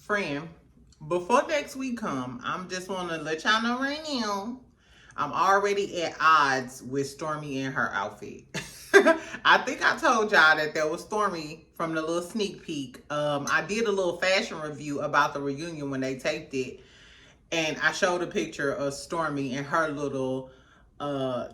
Friend, before next week come, I'm just want to let y'all know right now, I'm already at odds with Stormy and her outfit. I think I told y'all that there was Stormy from the little sneak peek. I did a little fashion review about the reunion when they taped it, and I showed a picture of Stormy in her little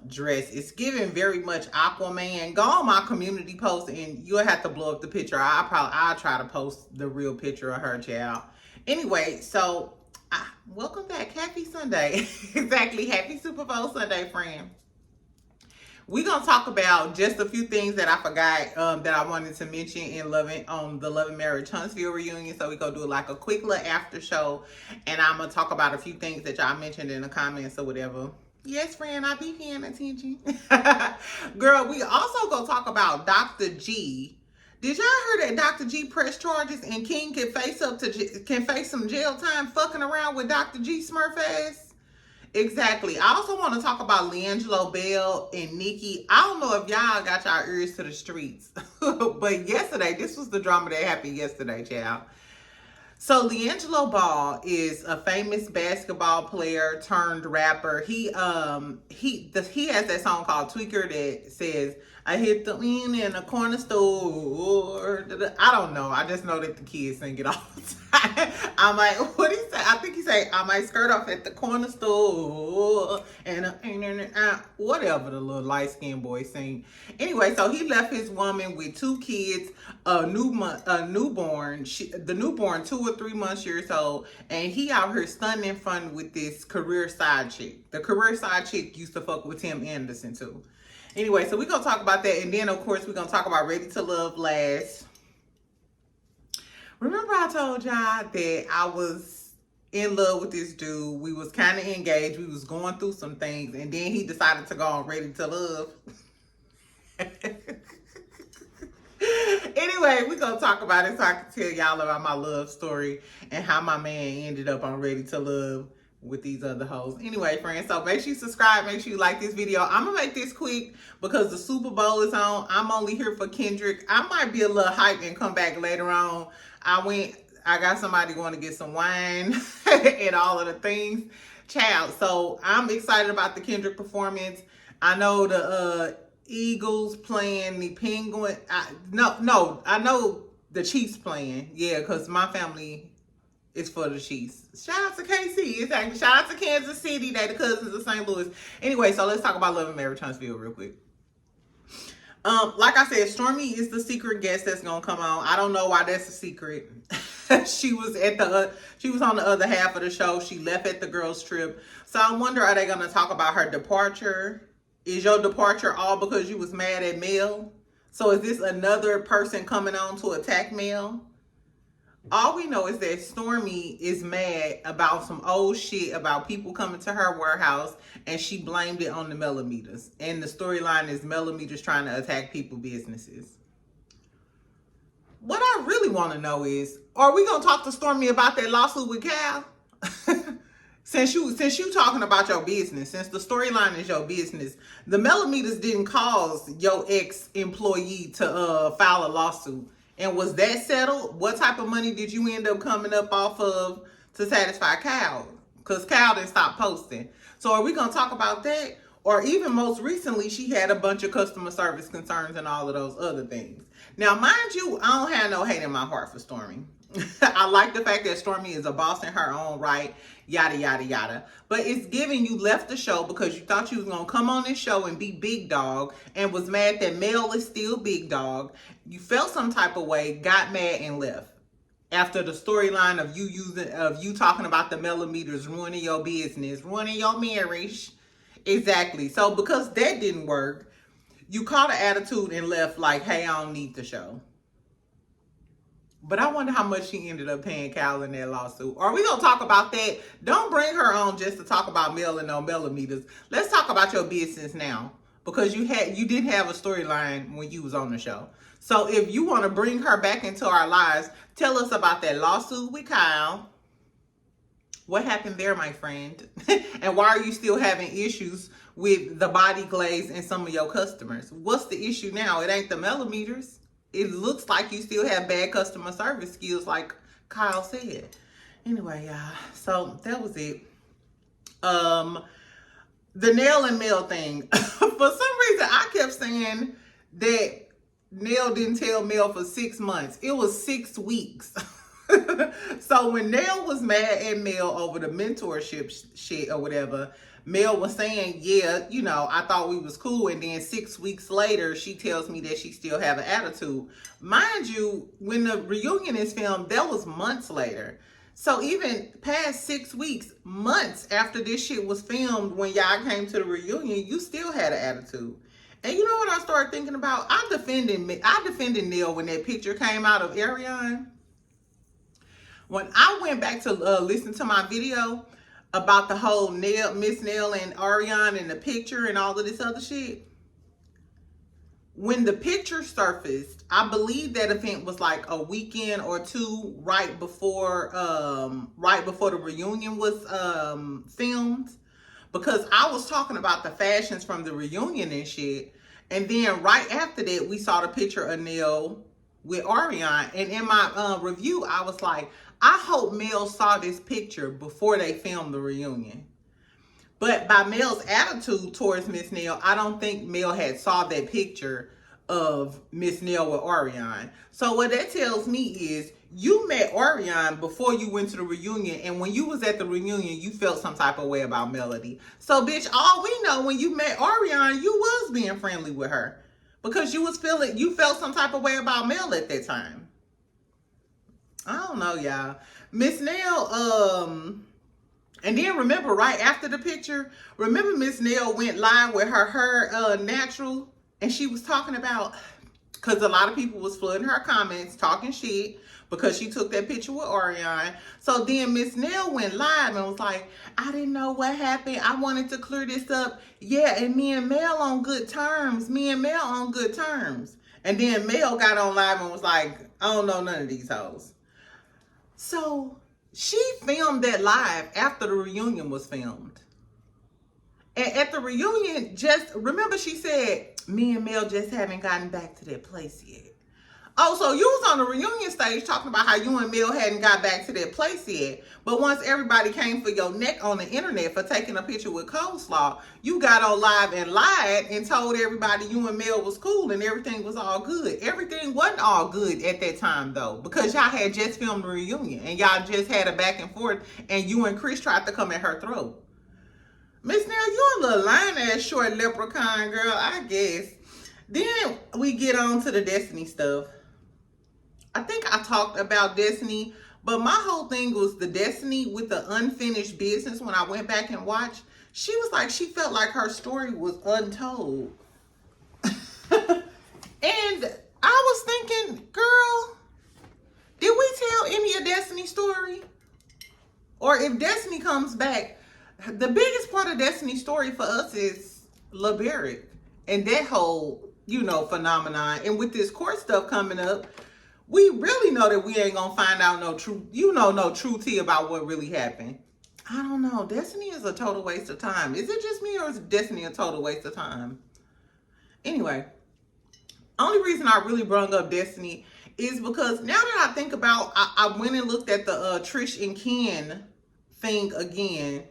dress. It's giving very much Aquaman. Go on my community post and you'll have to blow up the picture. I'll try to post the real picture of her, child. Anyway, so welcome back. Happy Sunday. Exactly. Happy Super Bowl Sunday, friend. We're going to talk about just a few things that I forgot that I wanted to mention in the Love and Marriage Huntsville reunion. So we're going to do like a quick little after show. And I'm going to talk about a few things that y'all mentioned in the comments or whatever. Yes, friend, I be paying attention. Girl, we also going to talk about Dr. G. Did y'all hear that Dr. G pressed charges and King can face some jail time fucking around with Dr. G Smurf ass? Exactly. I also want to talk about LeAngelo Bell and Nikki. I don't know if y'all got y'all ears to the streets, but yesterday, this was the drama that happened yesterday, child. So LeAngelo Ball is a famous basketball player turned rapper. He has that song called Tweaker that says, I hit the lean in the corner store. I don't know. I just know that the kids sing it all the time. I'm like, what he say? I think he say, I might skirt off at the corner store. And whatever the little light-skinned boy sing. Anyway, so he left his woman with 2 kids, a newborn. The newborn 2 or 3 months years old. And he out here stunning fun with this career side chick. The career side chick used to fuck with Tim Anderson too. Anyway, so we're going to talk about that. And then, of course, we're going to talk about Ready to Love last. Remember I told y'all that I was in love with this dude. We was kind of engaged. We was going through some things. And then he decided to go on Ready to Love. Anyway, we're going to talk about it so I can tell y'all about my love story and how my man ended up on Ready to Love with these other hoes. Anyway, friends, so make sure you subscribe, make sure you like this video. I'm gonna make this quick because the Super Bowl is on. I'm only here for Kendrick. I might be a little hyped and come back later on. I got somebody going to get some wine and all of the things. Child, so I'm excited about the Kendrick performance. I know the Eagles playing the Penguin. I know the Chiefs playing. Yeah, because my family is for the Chiefs. Shout out to KC. Exactly. Shout out to Kansas City. They the cousins of St. Louis. Anyway, so let's talk about Love and Marriage Huntsville real quick. Like I said, Stormy is the secret guest that's gonna come on. I don't know why that's a secret. She was on the other half of the show. She left at the girls' trip. So I wonder, are they gonna talk about her departure? Is your departure all because you was mad at Mel? So is this another person coming on to attack Mel? All we know is that Stormy is mad about some old shit about people coming to her warehouse, and she blamed it on the millimeters. And the storyline is millimeters trying to attack people's businesses. What I really want to know is, are we gonna talk to Stormy about that lawsuit with Cal? Since you talking about your business, since the storyline is your business, the millimeters didn't cause your ex-employee to file a lawsuit. And was that settled? What type of money did you end up coming up off of to satisfy Cal? Because Cal didn't stop posting. So are we going to talk about that? Or even most recently, she had a bunch of customer service concerns and all of those other things. Now, mind you, I don't have no hate in my heart for Stormy. I like the fact that Stormy is a boss in her own right, yada, yada, yada. But it's giving you left the show because you thought you was going to come on this show and be big dog and was mad that Mel is still big dog. You felt some type of way, got mad, and left. After the storyline of you talking about the millimeters ruining your business, ruining your marriage. Exactly. So because that didn't work, you caught an attitude and left like, hey, I don't need the show. But I wonder how much she ended up paying Cal in that lawsuit. Are we going to talk about that? Don't bring her on just to talk about Mel and no millimeters. Let's talk about your business now. Because you didn't have a storyline when you was on the show. So if you want to bring her back into our lives, tell us about that lawsuit with Kyle. What happened there, my friend? And why are you still having issues with the body glaze and some of your customers? What's the issue now? It ain't the millimeters. It looks like you still have bad customer service skills, like Kyle said. Anyway, y'all, so that was it. The Nell and Mel thing. For some reason, I kept saying that Nell didn't tell Mel for 6 months. It was 6 weeks. So when Nell was mad at Mel over the mentorship shit or whatever, Mel was saying, yeah, you know, I thought we was cool. And then 6 weeks later, she tells me that she still have an attitude. Mind you, when the reunion is filmed, that was months later. So even past 6 weeks, months after this shit was filmed, when y'all came to the reunion, you still had an attitude. And you know what I started thinking about? I defended Neil when that picture came out of Ariane. When I went back to listen to my video about the whole Miss Nell and Ariane and the picture and all of this other shit, when the picture surfaced, I believe that event was like a weekend or two right before the reunion was filmed, because I was talking about the fashions from the reunion and shit, and then right after that we saw the picture of Nell with Ariane, and in my review I was like, I hope Mel saw this picture before they filmed the reunion. But by Mel's attitude towards Miss Nell, I don't think Mel had saw that picture of Miss Nell with Ariane. So what that tells me is you met Ariane before you went to the reunion, and when you was at the reunion, you felt some type of way about Melody. So bitch, all we know, when you met Ariane, you was being friendly with her because you felt some type of way about Mel at that time. I don't know, y'all. Miss Nell, and then remember, right after the picture, remember Miss Nell went live with her hair natural, and she was talking about, because a lot of people was flooding her comments, talking shit, because she took that picture with Ariane. So then Miss Nell went live and was like, I didn't know what happened. I wanted to clear this up. Yeah, and me and Mel on good terms. And then Mel got on live and was like, I don't know none of these hoes. So she filmed that live after the reunion was filmed. And at the reunion, just remember she said, me and Mel just haven't gotten back to that place yet. Oh, so you was on the reunion stage talking about how you and Mel hadn't got back to that place yet. But once everybody came for your neck on the internet for taking a picture with Coleslaw, you got on live and lied and told everybody you and Mel was cool and everything was all good. Everything wasn't all good at that time, though, because y'all had just filmed the reunion and y'all just had a back and forth, and you and Chris tried to come at her throat. Miss Nell, you a little lying-ass short leprechaun, girl, I guess. Then we get on to the Destiny stuff. I think I talked about Destiny, but my whole thing was the Destiny with the unfinished business. When I went back and watched, she was like, she felt like her story was untold. And I was thinking, girl, did we tell any of Destiny's story? Or if Destiny comes back, the biggest part of Destiny's story for us is LaBerrick and that whole, phenomenon. And with this court stuff coming up, we really know that we ain't gonna find out no true tea about what really happened. I don't know. Destiny is a total waste of time. Is it just me, or is Destiny a total waste of time? Anyway, only reason I really brought up Destiny is because now that I think about, I went and looked at the Trish and Ken thing again,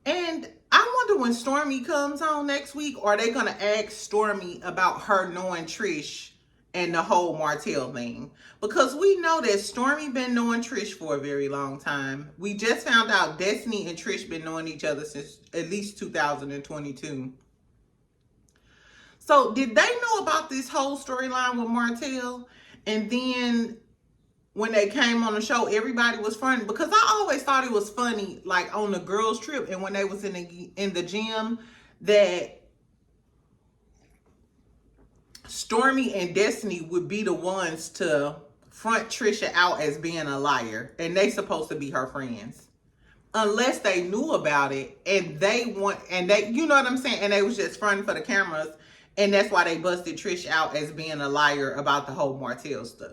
and I wonder when Stormy comes on next week, are they gonna ask Stormy about her knowing Trish and the whole Martel thing? Because we know that Stormy been knowing Trish for a very long time. We just found out Destiny and Trish been knowing each other since at least 2022. So did they know about this whole storyline with Martel? And then when they came on the show, everybody was funny, because I always thought it was funny, like on the girls' trip and when they was in the gym, that Stormy and Destiny would be the ones to front Trisha out as being a liar, and they supposed to be her friends, unless they knew about it and they you know what I'm saying, and they was just fronting for the cameras, and that's why they busted Trish out as being a liar about the whole Martel stuff.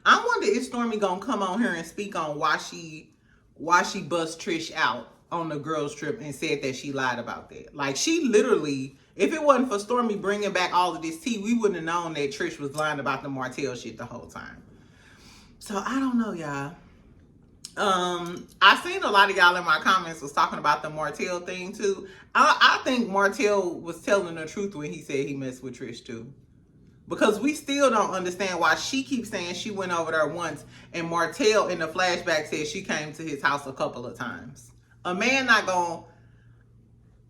I wonder if Stormy gonna come on here and speak on why she bust Trish out on the girls' trip and said that she lied about that. Like, she literally, if it wasn't for Stormy bringing back all of this tea, we wouldn't have known that Trish was lying about the Martel shit the whole time. So I don't know, y'all. I seen a lot of y'all in my comments was talking about the Martel thing too. I think Martel was telling the truth when he said he messed with Trish too. Because we still don't understand why she keeps saying she went over there once and Martel in the flashback said she came to his house a couple of times. A man not gonna,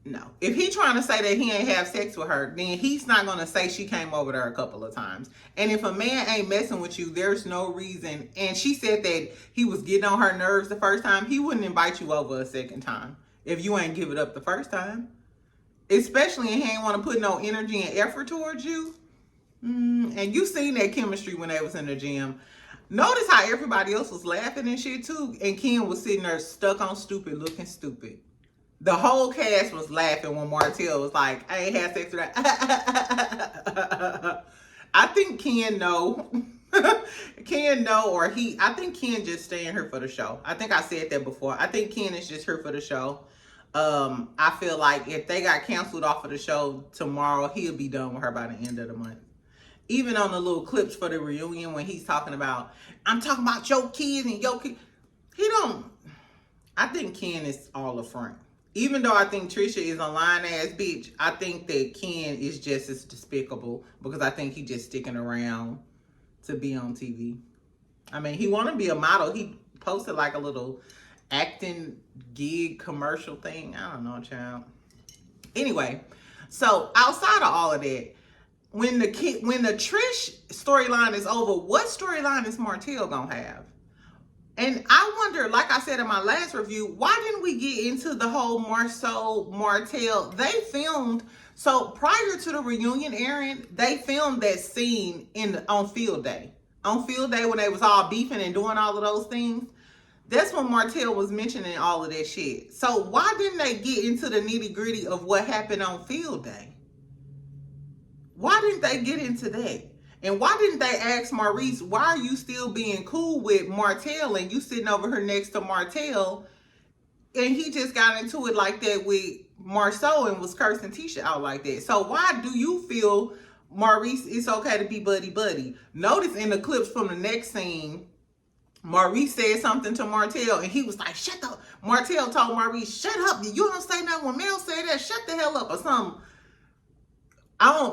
no. If he trying to say that he ain't have sex with her, then he's not gonna say she came over there a couple of times. And if a man ain't messing with you, there's no reason. And she said that he was getting on her nerves the first time. He wouldn't invite you over a second time if you ain't give it up the first time. Especially if he ain't want to put no energy and effort towards you. And you seen that chemistry when they was in the gym. Notice how everybody else was laughing and shit too. And Ken was sitting there stuck on stupid, looking stupid. The whole cast was laughing when Martel was like, I ain't had sex with that. I think Ken know. Ken know, or I think Ken just staying here for the show. I think I said that before. I think Ken is just here for the show. I feel like if they got canceled off of the show tomorrow, he'll be done with her by the end of the month. Even on the little clips for the reunion when he's talking about, I'm talking about your kids and your kids. He don't, I think Ken is all a front. Even though I think Trisha is a lying ass bitch, I think that Ken is just as despicable because I think he just sticking around to be on TV. I mean, he want to be a model. He posted like a little acting gig commercial thing. I don't know, child. Anyway, so outside of all of that, when the Trish storyline is over, what storyline is Martel gonna have? And I wonder, like I said in my last review, why didn't we get into the whole Martel? They filmed, so prior to the reunion airing, they filmed that scene on field day. On field day when they was all beefing and doing all of those things. That's when Martel was mentioning all of that shit. So why didn't they get into the nitty gritty of what happened on field day? Why didn't they get into that? And why didn't they ask Maurice, why are you still being cool with Martel and you sitting over here next to Martel? And he just got into it like that with Marceau and was cursing Tisha out like that. So why do you feel Maurice it's okay to be buddy-buddy? Notice in the clips from the next scene, Maurice said something to Martel and he was like, shut up. Martel told Maurice, shut up. You don't say nothing when Mel say that. Shut the hell up or something.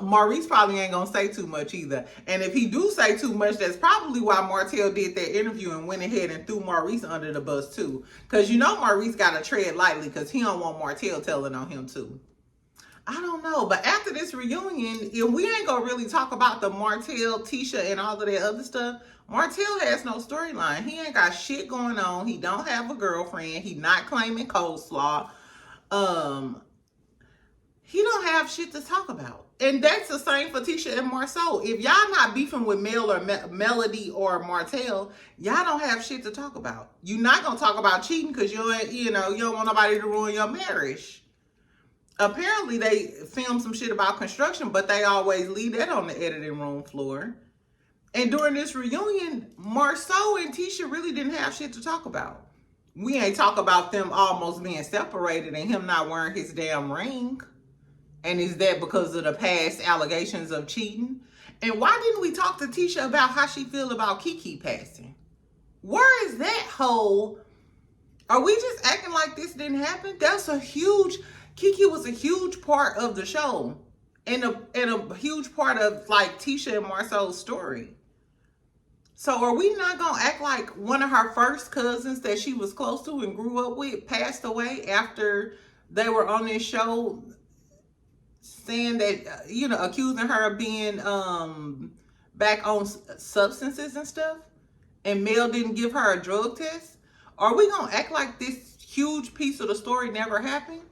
Maurice probably ain't gonna say too much either. And if he do say too much, that's probably why Martel did that interview and went ahead and threw Maurice under the bus too. Because you know Maurice gotta tread lightly because he don't want Martel telling on him too. I don't know. But after this reunion, if we ain't gonna really talk about the Martel, Tisha, and all of that other stuff, Martel has no storyline. He ain't got shit going on. He don't have a girlfriend. He not claiming coleslaw. He don't have shit to talk about. And that's the same for Tisha and Marceau. If y'all not beefing with Mel or Melody or Martel, y'all don't have shit to talk about. You're not going to talk about cheating because you don't want nobody to ruin your marriage. Apparently, they filmed some shit about construction, but they always leave that on the editing room floor. And during this reunion, Marceau and Tisha really didn't have shit to talk about. We ain't talk about them almost being separated and him not wearing his damn ring. And is that because of the past allegations of cheating? And why didn't we talk to Tisha about how she feel about Kiki passing? Where is that whole? Are we just acting like this didn't happen? Kiki was a huge part of the show. And a huge part of like Tisha and Marceau's story. So are we not going to act like one of her first cousins that she was close to and grew up with passed away after they were on this show? Saying that, accusing her of being back on substances and stuff, and Mel didn't give her a drug test? Are we gonna act like this huge piece of the story never happened?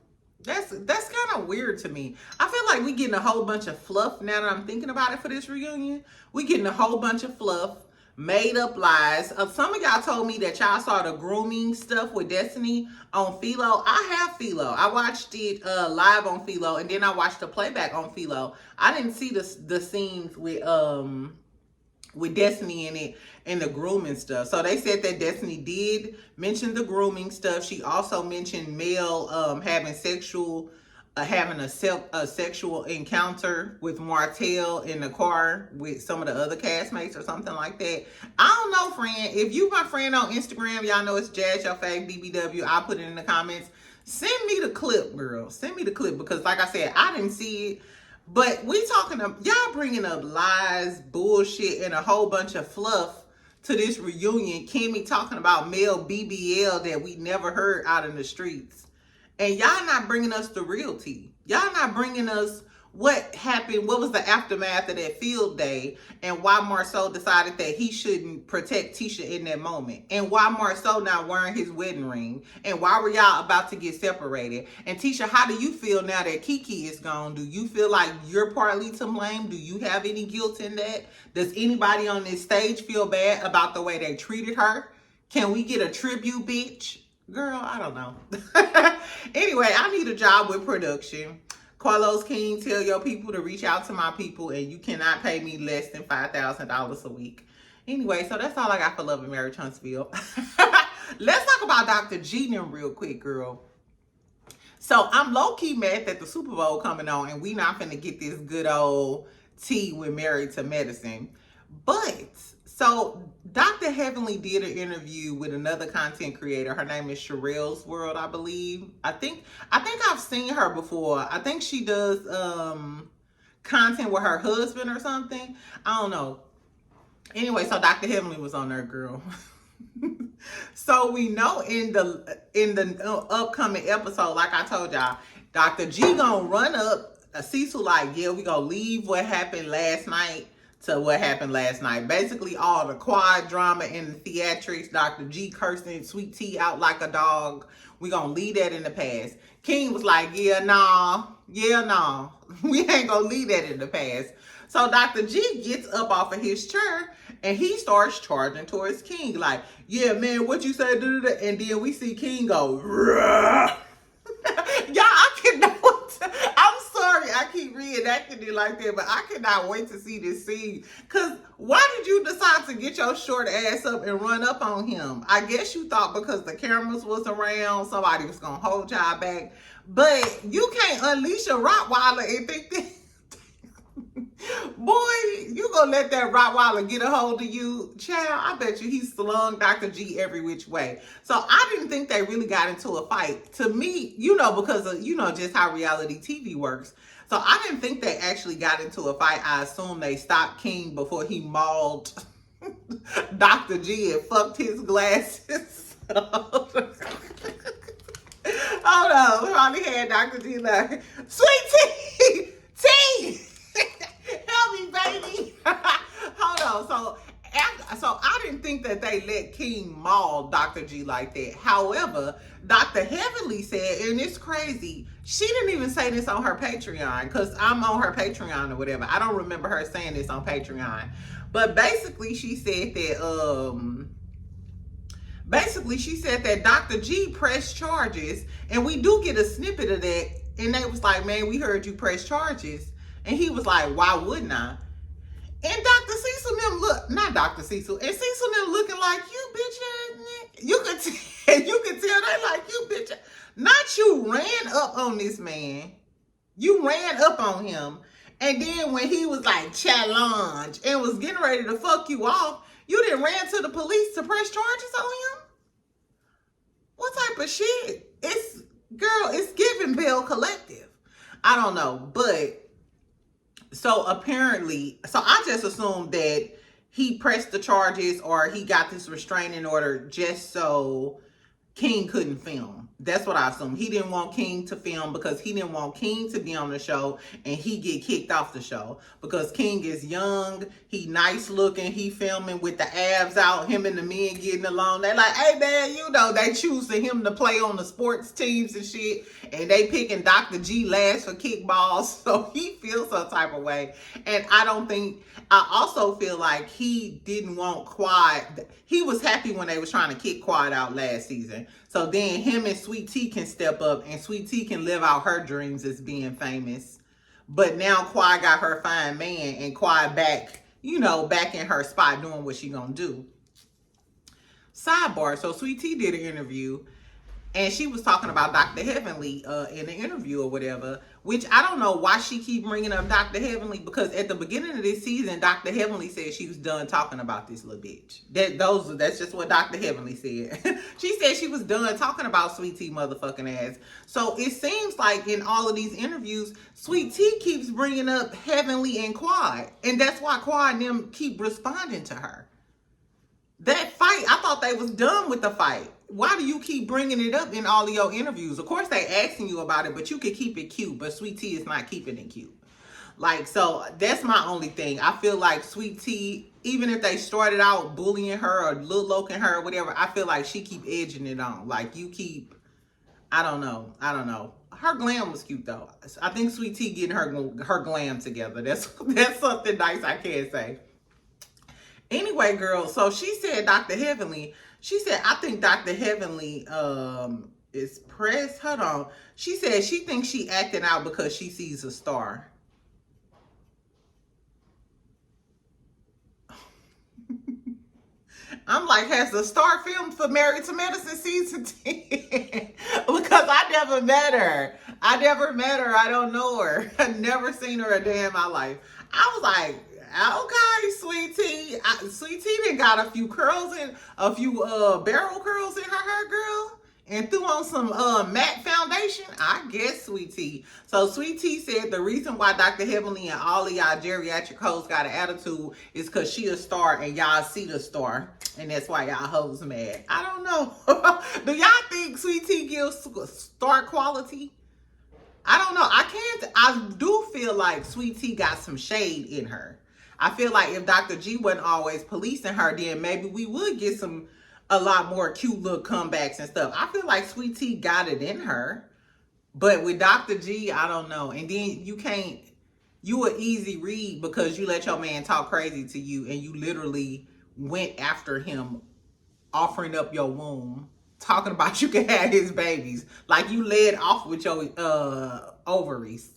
That's kind of weird to me. I feel like we getting a whole bunch of fluff now that I'm thinking about it for this reunion. We getting a whole bunch of fluff, made up lies. Some of y'all told me that y'all saw the grooming stuff with Destiny on Philo. I have Philo. I watched it live on Philo, and then I watched the playback on Philo. I didn't see the scenes with Destiny in it and the grooming stuff. So they said that Destiny did mention the grooming stuff. She also mentioned Mel having sexual having a sexual encounter with Martel in the car with some of the other castmates or something like that. I don't know, friend. If you my friend on Instagram, y'all know it's Jazz Your Fave BBW. I'll put it in the comments. Send me the clip, girl. Send me the clip, because like I said, I didn't see it. But we talking of y'all bringing up lies, bullshit, and a whole bunch of fluff to this reunion. Kimmy talking about male BBL that we never heard out in the streets. And y'all not bringing us the real tea. Y'all not bringing us what happened, what was the aftermath of that field day, and why Marceau decided that he shouldn't protect Tisha in that moment, and why Marceau not wearing his wedding ring, and why were y'all about to get separated. And Tisha, how do you feel now that Kiki is gone? Do you feel like you're partly to blame? Do you have any guilt in that? Does anybody on this stage feel bad about the way they treated her? Can we get a tribute, bitch? Girl, I don't know. Anyway, I need a job with production. Carlos King, tell your people to reach out to my people, and you cannot pay me less than $5,000 a week. Anyway, so that's all I got for Love and Marriage Huntsville. Let's talk about Dr. G now real quick, girl. So I'm low-key mad that the Super Bowl coming on, and we not finna get this good old tea with Married to Medicine. But so Dr. Heavenly did an interview with another content creator. Her name is Sherelle's World, I believe. I think I've seen her before. I think she does content with her husband or something. I don't know. Anyway, so Dr. Heavenly was on there, girl. So we know in the upcoming episode, like I told y'all, Dr. G gonna run up. Cecil like, yeah, we gonna leave what happened last night to what happened last night. Basically, all the quad drama and the theatrics, Dr. G cursing Sweet Tea out like a dog. We gonna leave that in the past. King was like, yeah, nah. We ain't gonna leave that in the past. So Dr. G gets up off of his chair and he starts charging towards King. Like, yeah, man, what you say? And then we see King go, y'all, I cannot. I'm sorry, I keep reenacting it like that, but I cannot wait to see this scene. Cause why did you decide to get your short ass up and run up on him? I guess you thought because the cameras was around, somebody was gonna hold y'all back. But you can't unleash a Rottweiler and think that. Boy, you gonna let that Rottweiler get a hold of you? Child, I bet you he slung Dr. G every which way. So I didn't think they really got into a fight. To me, because of, just how reality TV works. So I didn't think they actually got into a fight. I assume they stopped King before he mauled Dr. G and fucked his glasses. Hold on. We probably had Dr. G like, sweet tea! Help me, baby. Hold on. So I didn't think that they let King maul Dr. G like that. However, Dr. Heavenly said, and it's crazy, she didn't even say this on her Patreon, because I'm on her Patreon or whatever. I don't remember her saying this on Patreon. But basically she said that Dr. G pressed charges, and we do get a snippet of that, and they was like, man, we heard you press charges. And he was like, why wouldn't I? And Dr. Cecil them not Dr. Cecil, and Cecil them looking like, you bitch. You could tell they like, you bitch. Not you ran up on this man. You ran up on him. And then when he was like, challenge, and was getting ready to fuck you off, you didn't ran to the police to press charges on him? What type of shit? It's giving Bell Collective. I don't know, but so apparently, I just assumed that he pressed the charges or he got this restraining order just so King couldn't film. That's what I assumed. He didn't want King to film because he didn't want King to be on the show and he get kicked off the show. Because King is young, he nice looking, he filming with the abs out, him and the men getting along. They like, hey man, they choosing him to play on the sports teams and shit. And they picking Dr. G last for kickballs. So he feels some type of way. And I also feel like he didn't want Quad. He was happy when they was trying to kick Quad out last season. So then him and Sweet Tea can step up and Sweet Tea can live out her dreams as being famous. But now Quad got her fine man and Quad back in her spot doing what she gonna do. Sidebar, so Sweet Tea did an interview And she was talking about Dr. Heavenly in an interview or whatever, which I don't know why she keep bringing up Dr. Heavenly, because at the beginning of this season, Dr. Heavenly said she was done talking about this little bitch. That's just what Dr. Heavenly said. She said she was done talking about Sweet Tea motherfucking ass. So it seems like in all of these interviews, Sweet Tea keeps bringing up Heavenly and Quad. And that's why Quad and them keep responding to her. That fight, I thought they was done with the fight. Why do you keep bringing it up in all of your interviews? Of course, they asking you about it, but you could keep it cute. But Sweet Tea is not keeping it cute. Like, so that's my only thing. I feel like Sweet Tea, even if they started out bullying her or little loking her or whatever, I feel like she keep edging it on. Like, you keep, I don't know. Her glam was cute though. I think Sweet Tea getting her glam together. That's something nice I can say. Anyway, girl, so she said Dr. Heavenly, she said, I think Dr. Heavenly is pressed. Hold on. She said she thinks she acting out because she sees a star. I'm like, has the star filmed for Married to Medicine season 10? Because I never met her. I don't know her. I've never seen her a day in my life. I was like, okay, Sweet Tea. Sweet Tea done got a few curls in, a few barrel curls in her hair, girl, and threw on some matte foundation. I guess Sweet Tea. So Sweet Tea said the reason why Dr. Heavenly and all of y'all geriatric hoes got an attitude is because she a star and y'all see the star, and that's why y'all hoes mad. I don't know. Do y'all think Sweet Tea gives star quality? I don't know. I do feel like Sweet Tea got some shade in her. I feel like if Dr. G wasn't always policing her, then maybe we would get a lot more cute little comebacks and stuff. I feel like Sweet Tea got it in her. But with Dr. G, I don't know. And then you an easy read because you let your man talk crazy to you and you literally went after him, offering up your womb, talking about you can have his babies. Like you led off with your ovaries.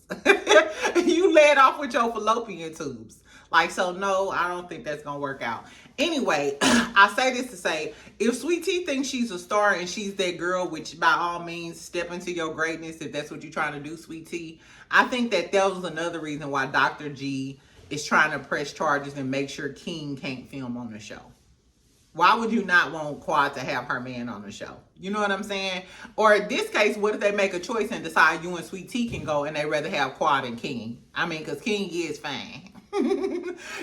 You led off with your fallopian tubes. Like, so no, I don't think that's gonna work out. Anyway, I say this to say, if Sweet Tea thinks she's a star and she's that girl, which by all means, step into your greatness if that's what you're trying to do, Sweet Tea. I think that was another reason why Dr. G is trying to press charges and make sure King can't film on the show. Why would you not want Quad to have her man on the show? You know what I'm saying? Or in this case, what if they make a choice and decide you and Sweet Tea can go and they rather have Quad and King? I mean, because King is fine.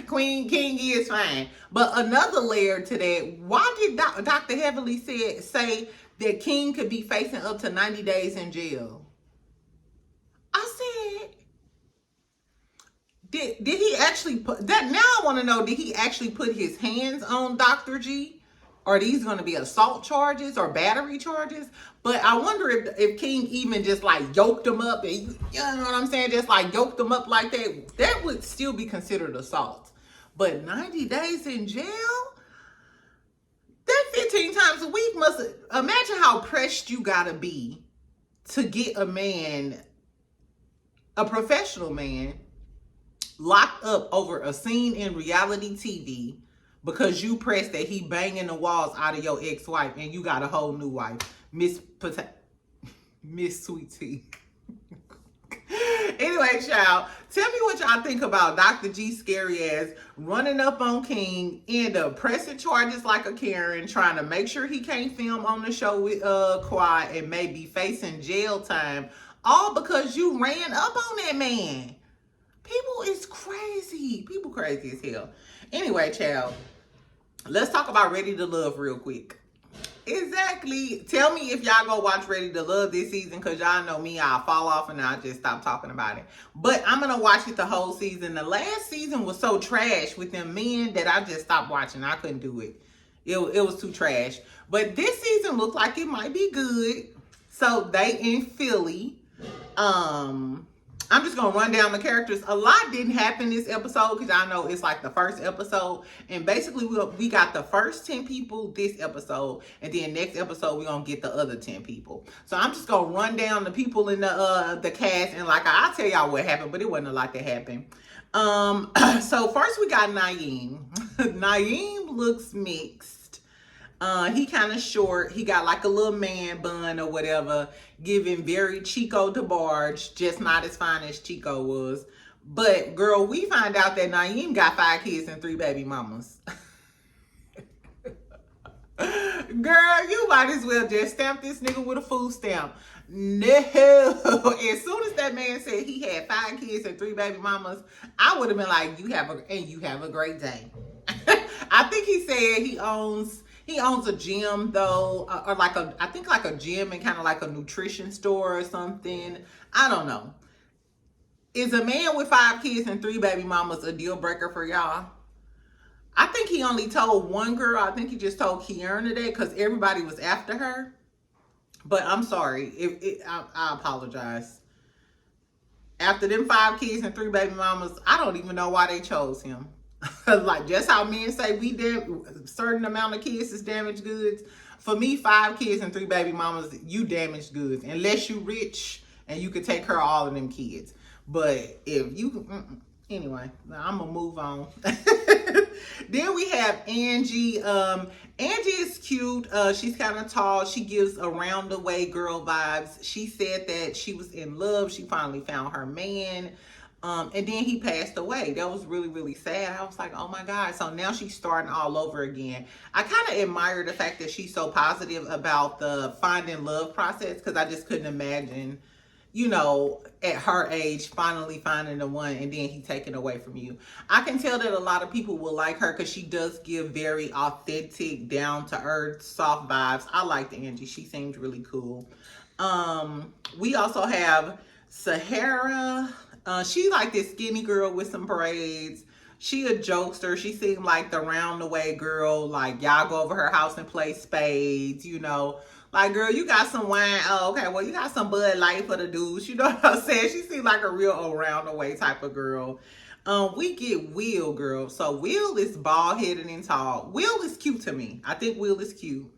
King is fine. But another layer to that, why did Dr. Heavenly say that King could be facing up to 90 days in jail? I said, did he actually put that? Now I want to know, did he actually put his hands on Dr. G? Are these going to be assault charges or battery charges? But I wonder if King even just like yoked him up, and you know what I'm saying? Just like yoked him up like that. That would still be considered assault. But 90 days in jail? That 15 times a week must, imagine how pressed you gotta be to get a man, a professional man, locked up over a scene in reality TV because you pressed that he banging the walls out of your ex-wife and you got a whole new wife, Miss Sweet Tea. Anyway, child, tell me what y'all think about Dr. G scary ass running up on King, end up pressing charges like a Karen, trying to make sure he can't film on the show with Quad and maybe facing jail time, all because you ran up on that man. People is crazy. People crazy as hell. Anyway, child, let's talk about Ready to Love real quick. Exactly. Tell me if y'all go watch Ready to Love this season, because y'all know me, I'll fall off and I'll just stop talking about it. But I'm going to watch it the whole season. The last season was so trash with them men that I just stopped watching. I couldn't do it. It was too trash. But this season looked like it might be good. So they in Philly. I'm just going to run down the characters. A lot didn't happen this episode because I know it's like the first episode. And basically, we got the first 10 people this episode. And then next episode, we're going to get the other 10 people. So I'm just going to run down the people in the cast. And like, I'll tell y'all what happened, but it wasn't a lot that happened. So first we got Naeem. Naeem looks mixed. He kind of short. He got like a little man bun or whatever, giving very Chico DeBarge, just not as fine as Chico was. But girl, we find out that Naeem got 5 kids and 3 baby mamas. Girl, you might as well just stamp this nigga with a food stamp. No. As soon as that man said he had 5 kids and 3 baby mamas, I would have been like, you have a great day. I think he said he owns a gym though, or I think like a gym and kind of like a nutrition store or something. I don't know. Is a man with 5 kids and 3 baby mamas a deal breaker for y'all? I think he only told one girl. I think he just told Kierna that because everybody was after her. But I'm sorry. I apologize. After them 5 kids and 3 baby mamas, I don't even know why they chose him. Like, just how men say a certain amount of kids is damaged goods. For me, 5 kids and 3 baby mamas, you damaged goods. Unless you rich and you can take care of all of them kids. But if you... Anyway, I'm gonna move on. Then we have Angie. Angie is cute. She's kind of tall. She gives around the way girl vibes. She said that she was in love. She finally found her man. And then he passed away. That was really, really sad. I was like, oh my God. So now she's starting all over again. I kind of admire the fact that she's so positive about the finding love process, because I just couldn't imagine, you know, at her age, finally finding the one and then he taken away from you. I can tell that a lot of people will like her because she does give very authentic, down-to-earth, soft vibes. I liked Angie. She seemed really cool. We also have Sahara. She like this skinny girl with some braids. She a jokester. She seemed like the round-the-way girl. Like, y'all go over her house and play spades, you know. Like, girl, you got some wine. Oh, okay, well, you got some Bud Light for the dudes. You know what I'm saying? She seemed like a real around-the-way type of girl. We get Will, girl. So Will is bald-headed and tall. Will is cute to me. I think Will is cute.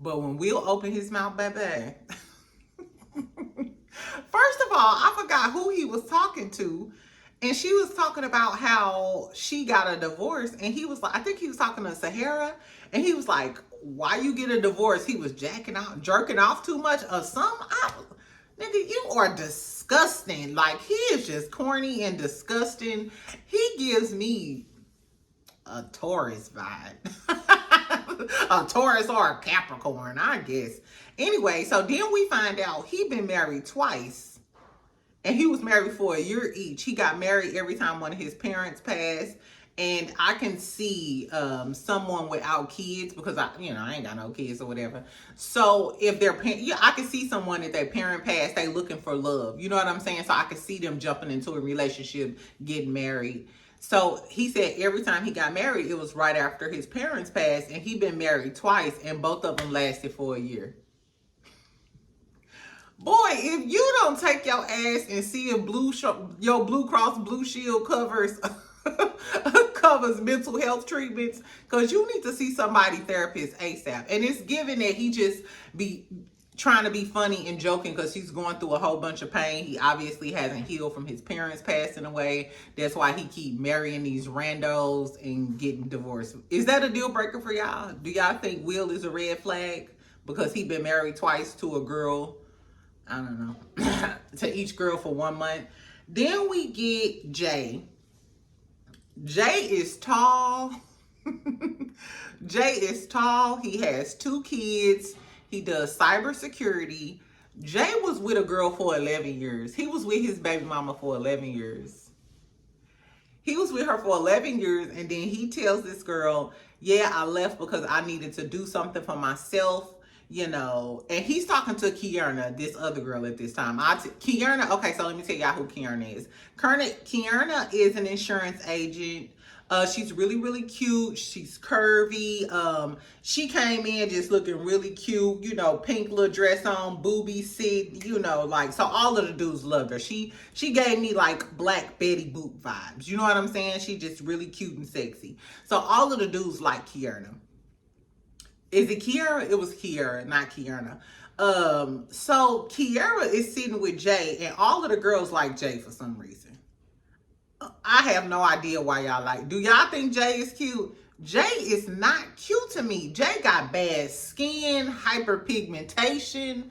But when Will opened his mouth, baby. First of all, I forgot who he was talking to. And she was talking about how she got a divorce. And he was like, I think he was talking to Sahara. And he was like, why you get a divorce? He was jerking off too much or something. Nigga, you are disgusting. Like, he is just corny and disgusting. He gives me a Taurus vibe. A Taurus or a Capricorn, I guess. Anyway, so then we find out he been married twice. And he was married for a year each. He got married every time one of his parents passed. And I can see someone without kids because I ain't got no kids or whatever. So if I can see someone that their parent passed, they looking for love. You know what I'm saying? So I can see them jumping into a relationship, getting married. So he said every time he got married, it was right after his parents passed, and he been married twice, and both of them lasted for a year. Boy, if you don't take your ass and see if your Blue Cross Blue Shield covers mental health treatments, because you need to see somebody therapist ASAP. And it's given that he just be trying to be funny and joking because he's going through a whole bunch of pain. He obviously hasn't healed from his parents passing away. That's why he keep marrying these randos and getting divorced. Is that a deal breaker for y'all? Do y'all think Will is a red flag because he been married twice to a girl? I don't know. To each girl for 1 month. Then we get Jay. Jay is tall. Jay is tall. He has 2 kids. He does cybersecurity. Jay was with a girl for 11 years. He was with his baby mama for 11 years. He was with her for 11 years, and then he tells this girl, yeah, I left because I needed to do something for myself, you know. And he's talking to Kierna, this other girl at this time. Kierna, okay, so let me tell y'all who Kierna is. Kierna is an insurance agent. She's really, really cute. She's curvy. She came in just looking really cute, you know, pink little dress on, booby sit, you know, like, so all of the dudes loved her. She gave me like Black Betty Boop vibes. You know what I'm saying? She just really cute and sexy. So all of the dudes like Kierna. Is it Kiera? It was Kiera, not Kierna. So Kiera is sitting with Jay, and all of the girls like Jay for some reason. I have no idea why y'all like. Do y'all think Jay is cute? Jay is not cute to me. Jay got bad skin, hyperpigmentation.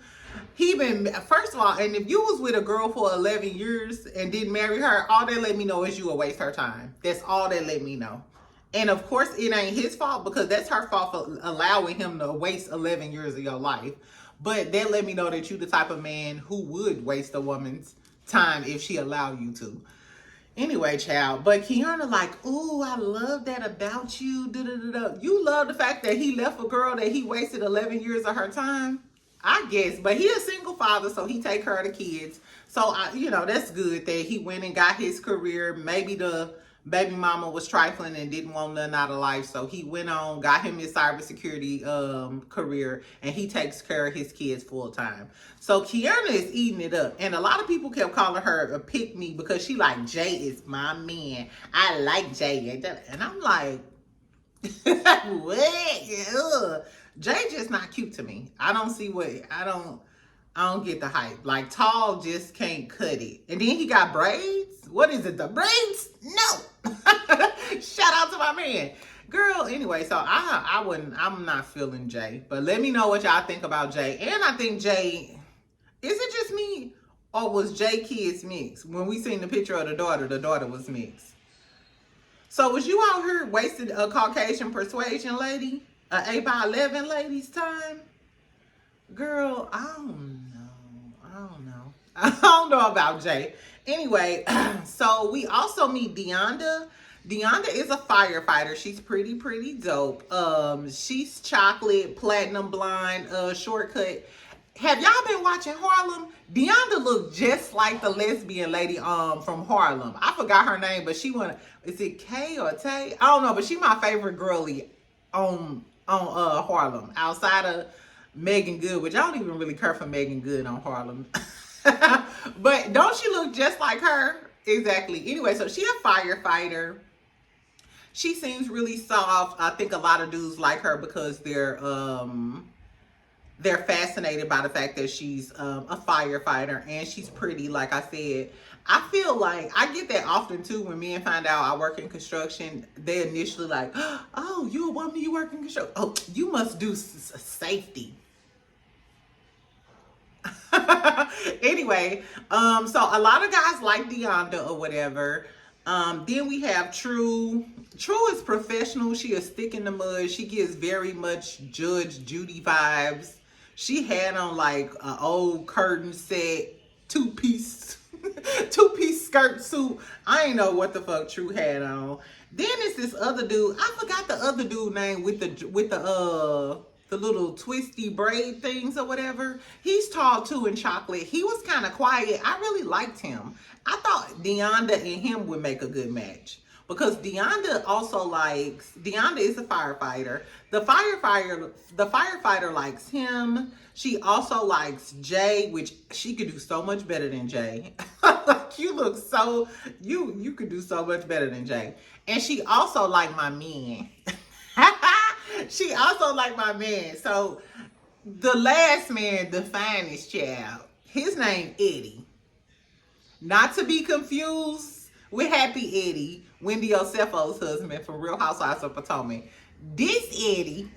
He been, first of all, and if you was with a girl for 11 years and didn't marry her, all they let me know is you will waste her time. That's all they let me know. And of course, it ain't his fault because that's her fault for allowing him to waste 11 years of your life. But they let me know that you the type of man who would waste a woman's time if she allowed you to. Anyway, child, but Kiana like, ooh, I love that about you. Da-da-da-da. You love the fact that he left a girl that he wasted 11 years of her time? I guess, but he a single father, so he take care of the kids. So, that's good that he went and got his career. Maybe the baby mama was trifling and didn't want nothing out of life, so he went on, got him his cybersecurity career, and he takes care of his kids full time. So Kiana is eating it up, and a lot of people kept calling her a pick me because she like, Jay is my man. I like Jay, and I'm like, what? Ugh. Jay just not cute to me. I don't see what, I don't get the hype. Like, tall just can't cut it. And then he got braids. What is it, the braids? No. Shout out to my man. Girl, anyway, so I'm not feeling Jay. But let me know what y'all think about Jay. And I think Jay, is it just me? Or was Jay kids mixed? When we seen the picture of the daughter was mixed. So was you out here wasting a Caucasian persuasion lady? A 8x11 lady's time? Girl, I don't know. I don't know about Jay. Anyway, so we also meet Deonda. Deonda is a firefighter. She's pretty dope. She's chocolate, platinum blonde, shortcut. Have y'all been watching Harlem? Deonda looked just like the lesbian lady from Harlem. I forgot her name, but she went, is it Kay or Tay? I don't know, but she my favorite girly on Harlem. Outside of Megan Good, which I don't even really care for Megan Good on Harlem. But don't she look just like her? Exactly. Anyway, so she a firefighter. She seems really soft. I think a lot of dudes like her because they're fascinated by the fact that she's a firefighter and she's pretty, like I said. I feel like I get that often too when men find out I work in construction. They initially like, oh, you a woman, you work in construction. Oh, you must do safety. Anyway, so a lot of guys like Deonda or whatever. Then we have True. True is professional. She a stick in the mud. She gives very much Judge Judy vibes. She had on like an old curtain set, two-piece skirt suit. I ain't know what the fuck True had on. Then it's this other dude. I forgot the other dude name with the little twisty braid things or whatever. He's tall too in chocolate. He was kind of quiet. I really liked him. I thought Deonda and him would make a good match. Because Deonda is a firefighter. The firefighter likes him. She also likes Jay, which she could do so much better than Jay. Like, you look so, you could do so much better than Jay. And she also like my man. She also like my man. So the last man, the finest child, his name Eddie. Not to be confused with Happy Eddie, Wendy Osefo's husband from Real Housewives of Potomac. This Eddie,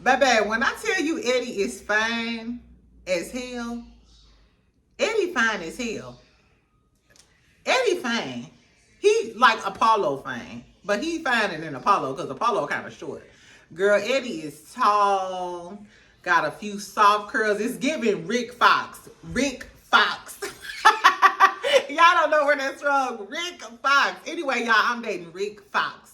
baby, when I tell you Eddie is fine as hell, Eddie fine as hell. Eddie fine. He like Apollo fine, but he finer than Apollo because Apollo kind of short. Girl, Eddie is tall, got a few soft curls. It's giving Rick Fox. Rick Fox. Y'all don't know where that's from. Rick Fox. Anyway, y'all, I'm dating Rick Fox.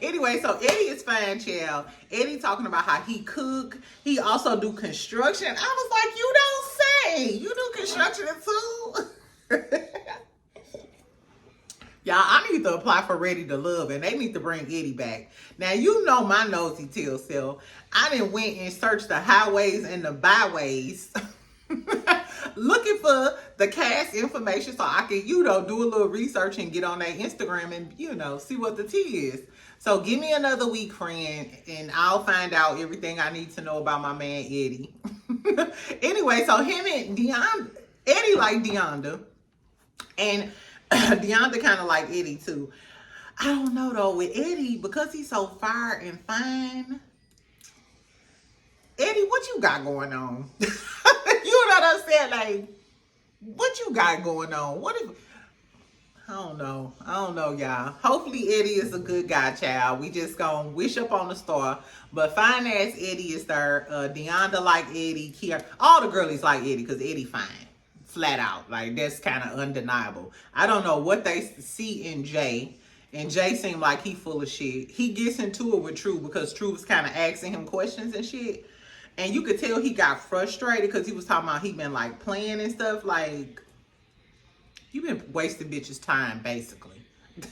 Anyway, so Eddie is fine, child. Eddie talking about how he cook. He also do construction. I was like, you don't say. You do construction too? Y'all, I need to apply for Ready to Love, and they need to bring Eddie back. Now, you know my nosy tail self. I done went and searched the highways and the byways looking for the cast information so I can, do a little research and get on their Instagram and, see what the tea is. So give me another week, friend, and I'll find out everything I need to know about my man, Eddie. Anyway, so him and Deonda, Eddie like Deonda, and Deonda kind of like Eddie too. I don't know though, with Eddie, because he's so fire and fine. Eddie, what you got going on? You know what I'm saying? Like, what you got going on? What if, I don't know. I don't know, y'all. Hopefully Eddie is a good guy, child. We just gonna wish up on the star. But fine ass Eddie is there. Deonda like Eddie. Kiara. All the girlies like Eddie because Eddie fine. Flat out. Like, that's kind of undeniable. I don't know what they see in Jay. And Jay seemed like he full of shit. He gets into it with True because True was kind of asking him questions and shit. And you could tell he got frustrated because he was talking about he been like playing and stuff. Like, you been wasting bitches' time, basically.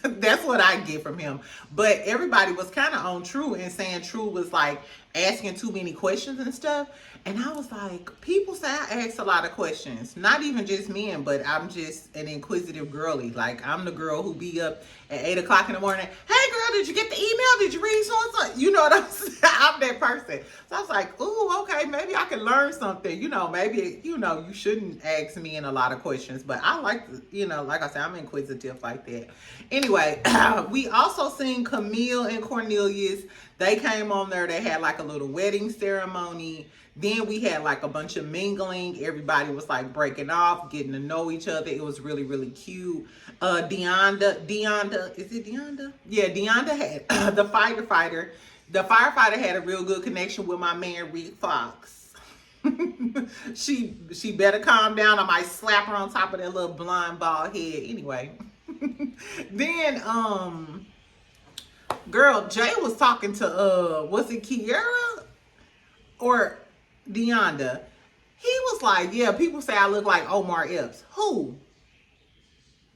That's what I get from him. But everybody was kind of on True and saying True was like asking too many questions and stuff. And I was like, people say I ask a lot of questions. Not even just men, but I'm just an inquisitive girly. Like, I'm the girl who be up at 8 o'clock in the morning. Hey, girl, did you get the email? Did you read so-and-so? You know what I'm saying? I'm that person. So I was like, ooh, okay, maybe I can learn something. You know, maybe, you know, you shouldn't ask me in a lot of questions. But I like, you know, like I said, I'm inquisitive like that. Anyway, we also seen Camille and Cornelius. They came on there. They had like a little wedding ceremony. Then we had like a bunch of mingling. Everybody was like breaking off, getting to know each other. It was really, really cute. Deonda, is it Deonda? Yeah, Deonda had the firefighter. The firefighter had a real good connection with my man, Rick Fox. She better calm down. I might slap her on top of that little blonde bald head. Anyway. Then, girl, Jay was talking to, was it Kiara or Deonda? He was like, yeah, people say I look like Omar Epps. Who?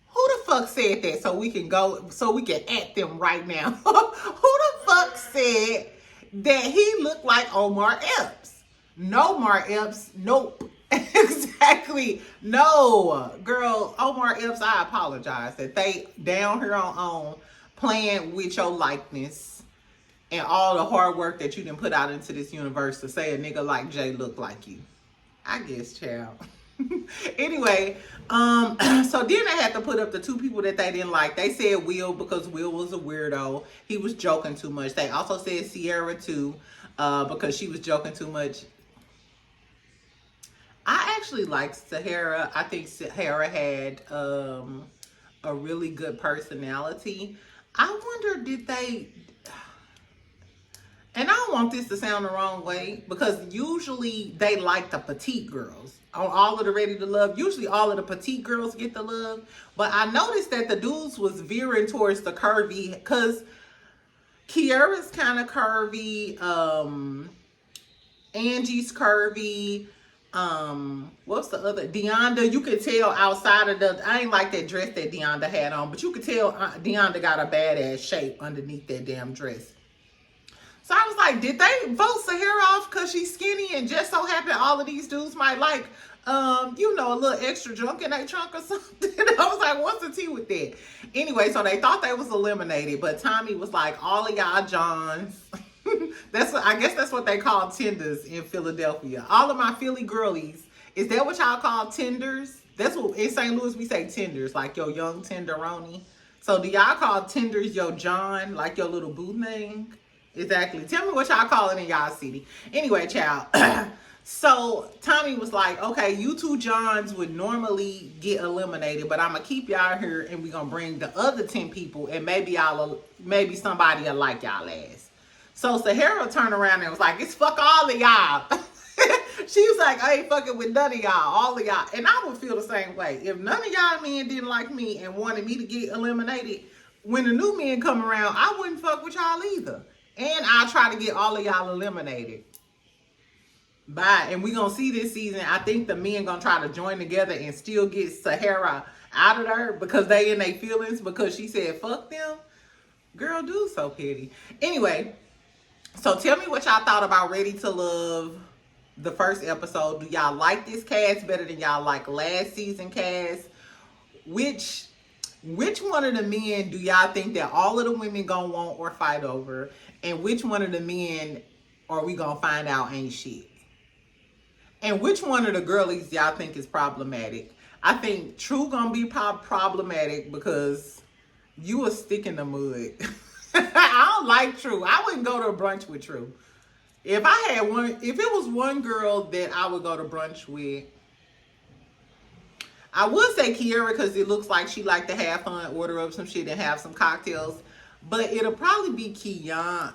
Who the fuck said that? So we can at them right now. Who the fuck said that he looked like Omar Epps? No, Omar Epps. Nope. Exactly. No. Girl, Omar Epps, I apologize that they down here on playing with your likeness and all the hard work that you done put out into this universe to say a nigga like Jay look like you. I guess, child. Anyway, so then they had to put up the two people that they didn't like. They said Will because Will was a weirdo. He was joking too much. They also said Sierra too, because she was joking too much. I actually like Sahara. I think Sahara had a really good personality. I wonder, did they... And I don't want this to sound the wrong way, because usually they like the petite girls. On all of the Ready to Love, usually all of the petite girls get the love. But I noticed that the dudes was veering towards the curvy, because Kiara's kind of curvy. Angie's curvy. What's the other? Deonda, you could tell outside of the... I ain't like that dress that Deonda had on, but you could tell Deonda got a badass shape underneath that damn dress. So I was like, did they vote Sahara off because she's skinny and just so happened all of these dudes might like, you know, a little extra junk in their trunk or something? I was like, what's the tea with that? Anyway, so they thought they was eliminated, but Tommy was like, all of y'all Johns. I guess that's what they call tenders in Philadelphia. All of my Philly girlies. Is that what y'all call tenders? That's what in St. Louis we say tenders, like your young tenderoni. So do y'all call tenders your John, like your little boo name? Exactly. Tell me what y'all call it in y'all city. Anyway, child. So Tommy was like, okay, you two Johns would normally get eliminated, but I'm gonna keep y'all here and we're gonna bring the other 10 people and maybe somebody will like y'all ass. So Sahara turned around and was like, it's fuck all of y'all. She was like, I ain't fucking with none of y'all, all of y'all. And I would feel the same way. If none of y'all men didn't like me and wanted me to get eliminated, when the new men come around, I wouldn't fuck with y'all either. And I'll try to get all of y'all eliminated. Bye. And we're going to see this season. I think the men going to try to join together and still get Sahara out of there because they in their feelings because she said, fuck them. Girl, dude, so petty. Anyway, so tell me what y'all thought about Ready to Love, the first episode. Do y'all like this cast better than y'all like last season cast? Which one of the men do y'all think that all of the women gonna want or fight over? And which one of the men are we gonna find out ain't shit? And which one of the girlies y'all think is problematic? I think True gonna be problematic because You a stick in the mud. I don't like True. I wouldn't go to a brunch with True. If I had one, if it was one girl that I would go to brunch with, I would say Kiara, because it looks like she like to have fun, order up some shit and have some cocktails. But it'll probably be Kian.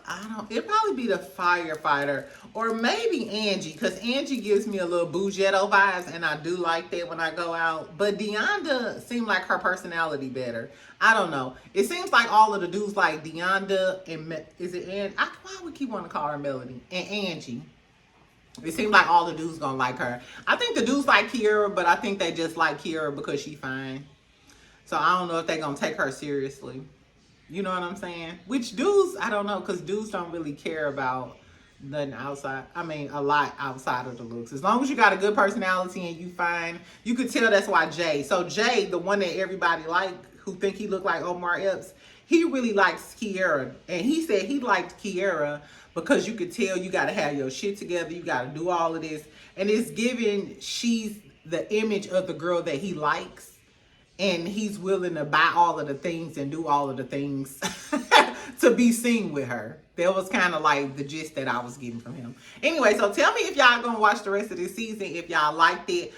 It'll probably be the firefighter. Or maybe Angie, because Angie gives me a little Bougetto vibes, and I do like that when I go out. But Deonda seemed like her personality better. I don't know. It seems like all of the dudes like Deonda and, is it Angie? Why would keep wanting to call her Melody? And Angie. It seems like all the dudes gonna like her. I think the dudes like Kiara, but I think they just like Kiara because she fine. So I don't know if they gonna take her seriously. You know what I'm saying? Which dudes, I don't know, because dudes don't really care about nothing outside. I mean, a lot outside of the looks. As long as you got a good personality and you fine, you could tell that's why Jay. So Jay, the one that everybody like, who think he look like Omar Epps, he really likes Kiara. And he said he liked Kiara because you could tell you got to have your shit together. You got to do all of this. And it's given she's the image of the girl that he likes. And he's willing to buy all of the things and do all of the things to be seen with her. That was kind of like the gist that I was getting from him. Anyway, so tell me if y'all gonna watch the rest of this season, if y'all liked it.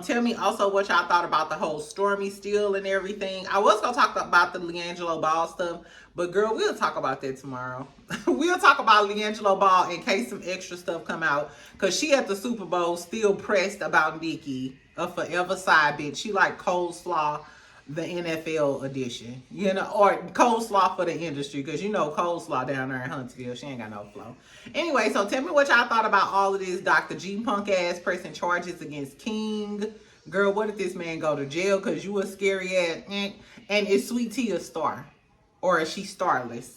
Tell me also what y'all thought about the whole Stormy steal and everything. I was gonna talk about the LiAngelo Ball stuff, but girl, we'll talk about that tomorrow. We'll talk about LiAngelo Ball in case some extra stuff come out. Because she at the Super Bowl still pressed about Nikki, a forever side bitch. She like coleslaw, the NFL edition, you know, or coleslaw for the industry, because you know coleslaw down there in Huntsville, she ain't got no flow. Anyway, so tell me what y'all thought about all of this. Dr. G punk ass pressing charges against King. Girl, what if this man go to jail because you a scary ass? And is Sweet Tea a star, or is she starless?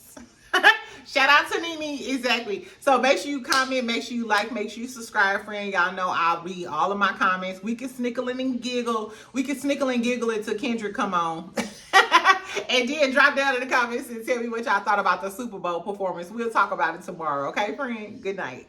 Shout out to Nene, exactly. So make sure you comment, make sure you like, make sure you subscribe, friend. Y'all know I'll read all of my comments. We can snickle and giggle. We can snickle and giggle until Kendrick come on. And then drop down in the comments and tell me what y'all thought about the Super Bowl performance. We'll talk about it tomorrow. Okay, friend? Good night.